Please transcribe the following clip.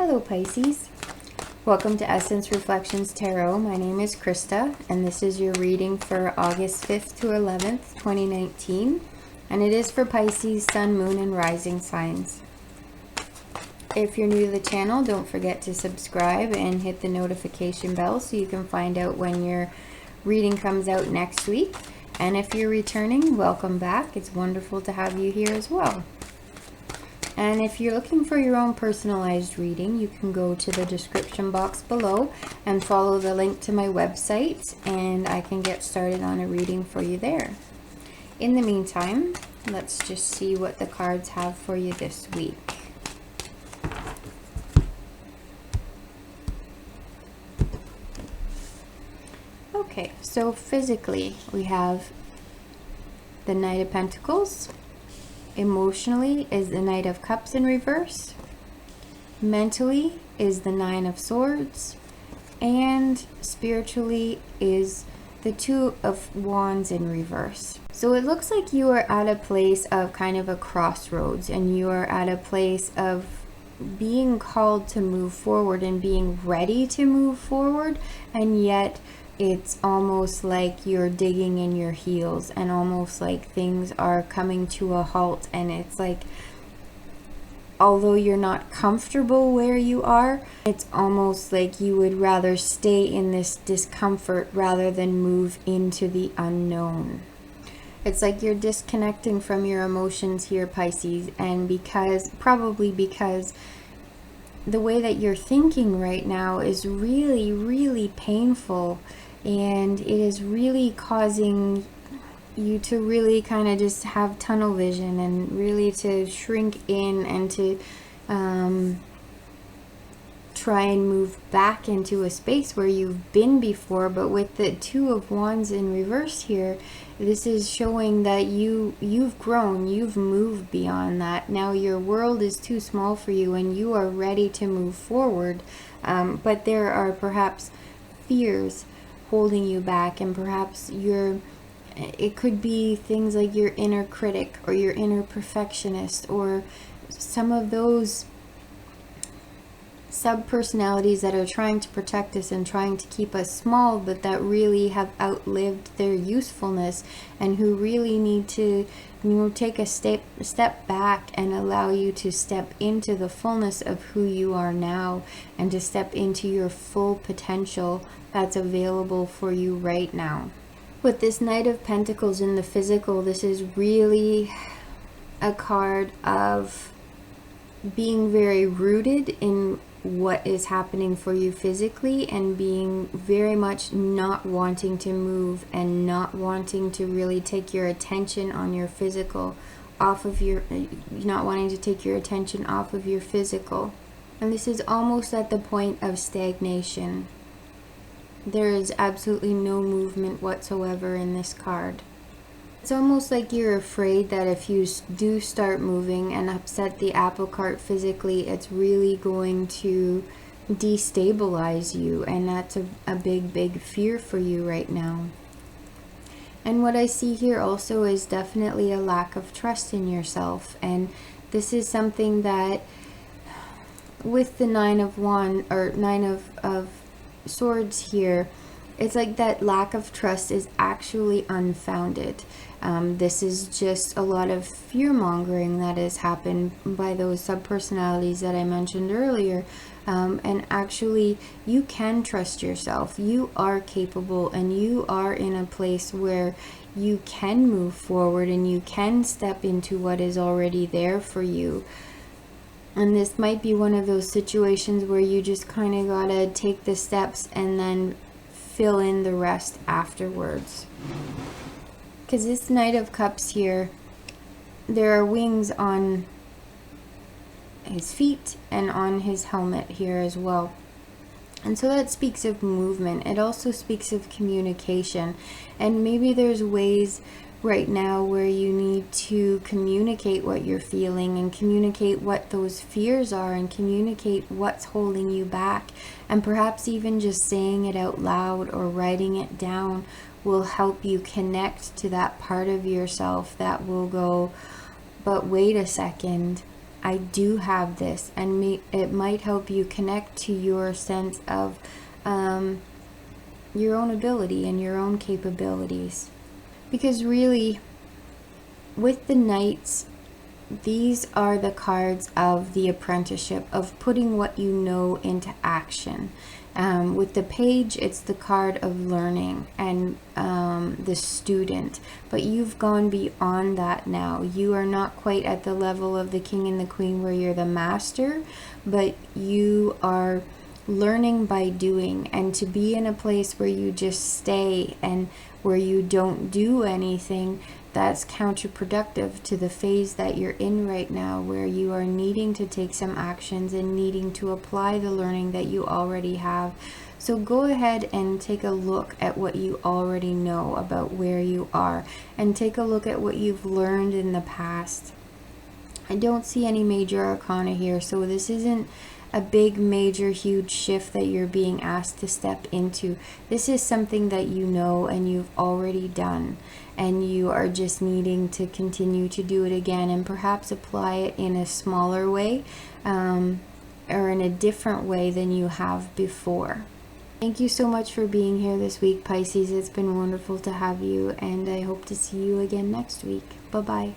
Hello Pisces, welcome to Essence Reflections Tarot. My name is Krista and this is your reading for August 5th to 11th, 2019, and it is for Pisces, Sun, Moon, and Rising signs. If you're new to the channel, don't forget to subscribe and hit the notification bell so you can find out when your reading comes out next week. And if you're returning, welcome back. It's wonderful to have you here as well. And if you're looking for your own personalized reading, you can go to the description box below and follow the link to my website, and I can get started on a reading for you there. In the meantime, let's just see what the cards have for you this week. Okay, so physically we have the Knight of Pentacles. Emotionally is the Knight of Cups in reverse. Mentally is the Nine of Swords. And spiritually is the Two of Wands in reverse. So it looks like you are at a place of kind of a crossroads, and you are at a place of being called to move forward and being ready to move forward, and yet it's almost like you're digging in your heels, and almost like things are coming to a halt, and it's like, although you're not comfortable where you are, it's almost like you would rather stay in this discomfort rather than move into the unknown. It's like you're disconnecting from your emotions here, Pisces, and probably because the way that you're thinking right now is really, really painful, and it is really causing you to really kind of just have tunnel vision and really to shrink in and to try and move back into a space where you've been before. But with the Two of Wands in reverse here, this is showing that you've grown, you've moved beyond that. Now your world is too small for you and you are ready to move forward, but there are perhaps fears holding you back, and perhaps it could be things like your inner critic or your inner perfectionist, or some of those sub-personalities that are trying to protect us and trying to keep us small, but that really have outlived their usefulness, and who really need to, take a step back and allow you to step into the fullness of who you are now, and to step into your full potential that's available for you right now. With this Knight of Pentacles in the physical, this is really a card of being very rooted in what is happening for you physically, and being very much not wanting to move and not wanting to really take your attention on your physical not wanting to take your attention off of your physical. And this is almost at the point of stagnation. There is absolutely no movement whatsoever in this card. It's almost like you're afraid that if you do start moving and upset the apple cart physically, it's really going to destabilize you, and that's a big fear for you right now. And what I see here also is definitely a lack of trust in yourself, and this is something that with the Nine of Swords here, it's like that lack of trust is actually unfounded. This is just a lot of fear-mongering that has happened by those sub-personalities that I mentioned earlier. And actually, you can trust yourself. You are capable, and you are in a place where you can move forward and you can step into what is already there for you. And this might be one of those situations where you just kind of gotta take the steps and then fill in the rest afterwards. Because this Knight of Cups here, there are wings on his feet and on his helmet here as well. And so that speaks of movement. It also speaks of communication. And maybe there's ways right now where you need to communicate what you're feeling, and communicate what those fears are, and communicate what's holding you back. And perhaps even just saying it out loud or writing it down will help you connect to that part of yourself that will go, but wait a second, I do have this, and it might help you connect to your sense of your own ability and your own capabilities. Because really, with the Knights, these are the cards of the apprenticeship, of putting what you know into action. With the Page, it's the card of learning and the student. But you've gone beyond that now. You are not quite at the level of the King and the Queen where you're the master, but you are learning by doing. And to be in a place where you just stay and where you don't do anything, that's counterproductive to the phase that you're in right now, where you are needing to take some actions and needing to apply the learning that you already have. So go ahead and take a look at what you already know about where you are, and take a look at what you've learned in the past. I don't see any major arcana here, so this isn't a big, major, huge shift that you're being asked to step into. This is something that you know and you've already done, and you are just needing to continue to do it again, and perhaps apply it in a smaller way, or in a different way than you have before. Thank you so much for being here this week, Pisces. It's been wonderful to have you, and I hope to see you again next week. Bye-bye.